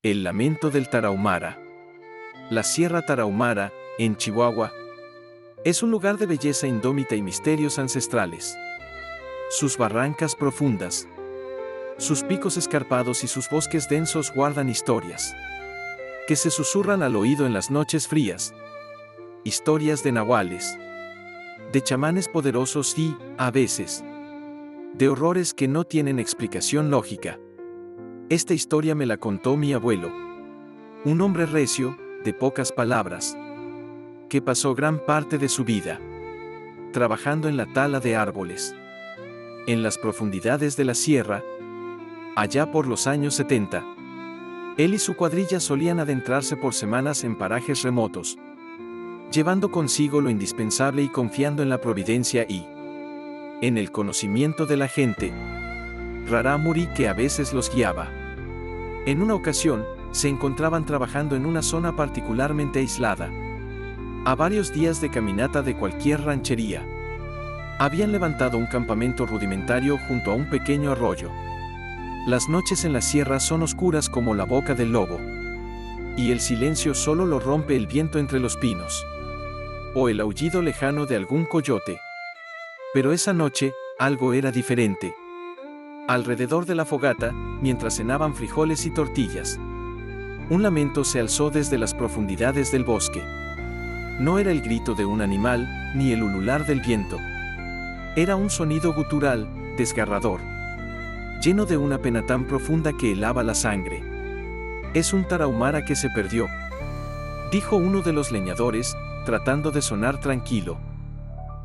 El lamento del Tarahumara. La Sierra Tarahumara, en Chihuahua, es un lugar de belleza indómita y misterios ancestrales. Sus barrancas profundas, sus picos escarpados y sus bosques densos guardan historias que se susurran al oído en las noches frías. Historias de nahuales, de chamanes poderosos y, a veces, de horrores que no tienen explicación lógica. Esta historia me la contó mi abuelo, un hombre recio, de pocas palabras, que pasó gran parte de su vida trabajando en la tala de árboles, en las profundidades de la sierra. Allá por los años 70, él y su cuadrilla solían adentrarse por semanas en parajes remotos, llevando consigo lo indispensable y confiando en la providencia y en el conocimiento de la gente rarámuri que a veces los guiaba. En una ocasión, se encontraban trabajando en una zona particularmente aislada, a varios días de caminata de cualquier ranchería. Habían levantado un campamento rudimentario junto a un pequeño arroyo. Las noches en la sierra son oscuras como la boca del lobo, y el silencio solo lo rompe el viento entre los pinos, o el aullido lejano de algún coyote. Pero esa noche, algo era diferente. Alrededor de la fogata, mientras cenaban frijoles y tortillas, un lamento se alzó desde las profundidades del bosque. No era el grito de un animal, ni el ulular del viento. Era un sonido gutural, desgarrador, lleno de una pena tan profunda que helaba la sangre. «Es un tarahumara que se perdió», dijo uno de los leñadores, tratando de sonar tranquilo,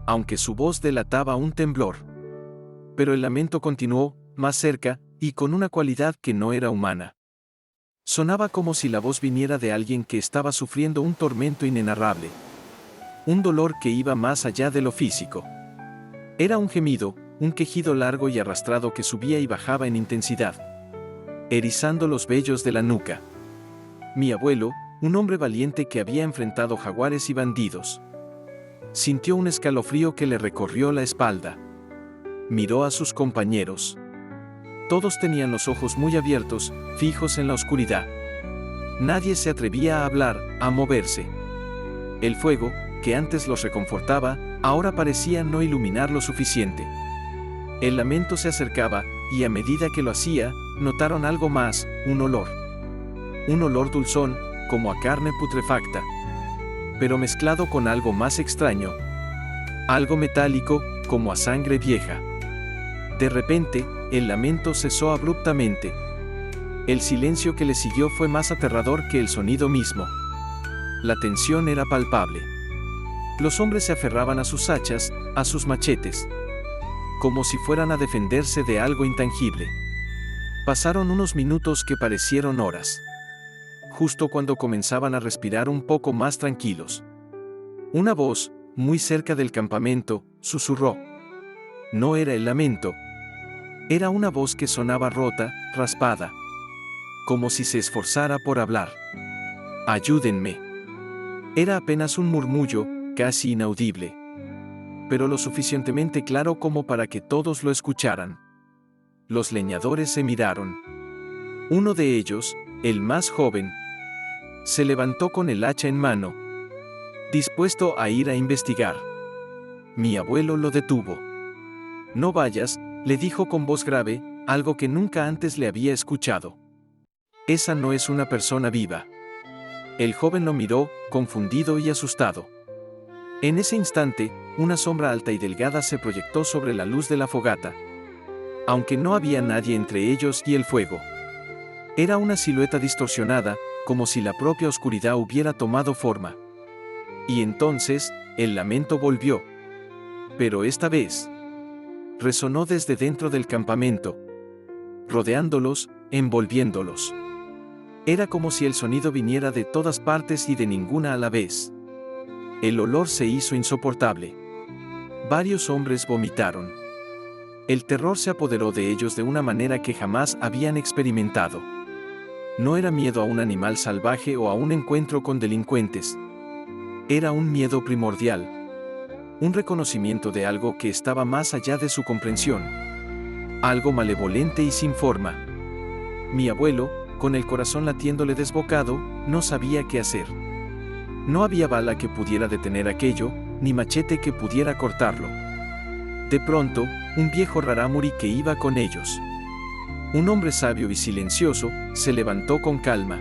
aunque su voz delataba un temblor. Pero el lamento continuó, más cerca, y con una cualidad que no era humana. Sonaba como si la voz viniera de alguien que estaba sufriendo un tormento inenarrable, un dolor que iba más allá de lo físico. Era un gemido, un quejido largo y arrastrado que subía y bajaba en intensidad, erizando los vellos de la nuca. Mi abuelo, un hombre valiente que había enfrentado jaguares y bandidos, sintió un escalofrío que le recorrió la espalda. Miró a sus compañeros. Todos tenían los ojos muy abiertos, fijos en la oscuridad. Nadie se atrevía a hablar, a moverse. El fuego, que antes los reconfortaba, ahora parecía no iluminar lo suficiente. El lamento se acercaba, y a medida que lo hacía, notaron algo más, un olor. Un olor dulzón, como a carne putrefacta, pero mezclado con algo más extraño, algo metálico, como a sangre vieja. De repente, el lamento cesó abruptamente. El silencio que le siguió fue más aterrador que el sonido mismo. La tensión era palpable. Los hombres se aferraban a sus hachas, a sus machetes, como si fueran a defenderse de algo intangible. Pasaron unos minutos que parecieron horas. Justo cuando comenzaban a respirar un poco más tranquilos, una voz, muy cerca del campamento, susurró. No era el lamento. Era una voz que sonaba rota, raspada, como si se esforzara por hablar. «Ayúdenme». Era apenas un murmullo, casi inaudible, pero lo suficientemente claro como para que todos lo escucharan. Los leñadores se miraron. Uno de ellos, el más joven, se levantó con el hacha en mano, dispuesto a ir a investigar. Mi abuelo lo detuvo. «No vayas», le dijo con voz grave, algo que nunca antes le había escuchado. «Esa no es una persona viva». El joven lo miró, confundido y asustado. En ese instante, una sombra alta y delgada se proyectó sobre la luz de la fogata, aunque no había nadie entre ellos y el fuego. Era una silueta distorsionada, como si la propia oscuridad hubiera tomado forma. Y entonces, el lamento volvió. Pero esta vez, resonó desde dentro del campamento, rodeándolos, envolviéndolos. Era como si el sonido viniera de todas partes y de ninguna a la vez. El olor se hizo insoportable. Varios hombres vomitaron. El terror se apoderó de ellos de una manera que jamás habían experimentado. No era miedo a un animal salvaje o a un encuentro con delincuentes. Era un miedo primordial. Un reconocimiento de algo que estaba más allá de su comprensión. Algo malevolente y sin forma. Mi abuelo, Con el corazón latiéndole desbocado, no sabía qué hacer. No había bala que pudiera detener aquello, ni machete que pudiera cortarlo. De pronto, un viejo rarámuri que iba con ellos, un hombre sabio y silencioso, se levantó con calma.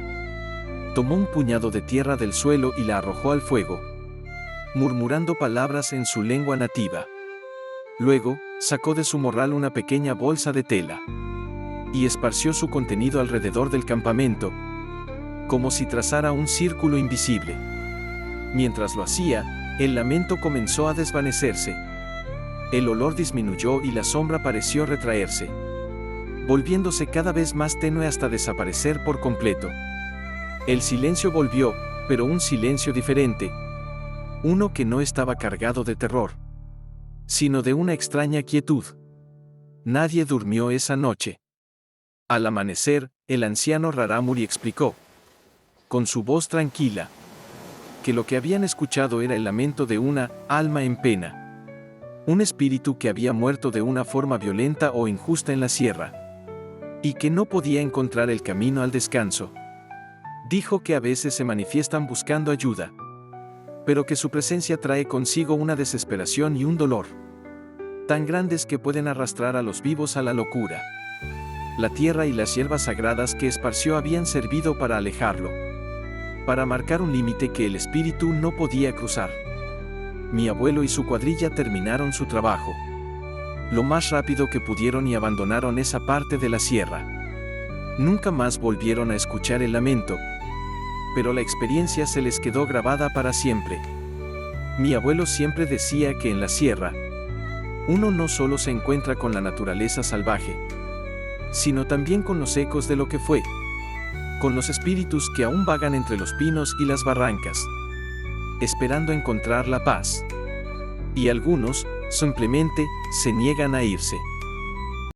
Tomó un puñado de tierra del suelo y la arrojó al fuego, murmurando palabras en su lengua nativa. Luego, sacó de su morral una pequeña bolsa de tela y esparció su contenido alrededor del campamento, como si trazara un círculo invisible. Mientras lo hacía, el lamento comenzó a desvanecerse. El olor disminuyó y la sombra pareció retraerse, volviéndose cada vez más tenue hasta desaparecer por completo. El silencio volvió, pero un silencio diferente, uno que no estaba cargado de terror, sino de una extraña quietud. Nadie durmió esa noche. Al amanecer, el anciano rarámuri explicó, con su voz tranquila, que lo que habían escuchado era el lamento de una alma en pena, un espíritu que había muerto de una forma violenta o injusta en la sierra, y que no podía encontrar el camino al descanso. Dijo que a veces se manifiestan buscando ayuda, pero que su presencia trae consigo una desesperación y un dolor tan grandes que pueden arrastrar a los vivos a la locura. La tierra y las hierbas sagradas que esparció habían servido para alejarlo, para marcar un límite que el espíritu no podía cruzar. Mi abuelo y su cuadrilla terminaron su trabajo lo más rápido que pudieron y abandonaron esa parte de la sierra. Nunca más volvieron a escuchar el lamento, pero la experiencia se les quedó grabada para siempre. Mi abuelo siempre decía que en la sierra, uno no solo se encuentra con la naturaleza salvaje, sino también con los ecos de lo que fue, con los espíritus que aún vagan entre los pinos y las barrancas, esperando encontrar la paz. Y algunos, simplemente, se niegan a irse.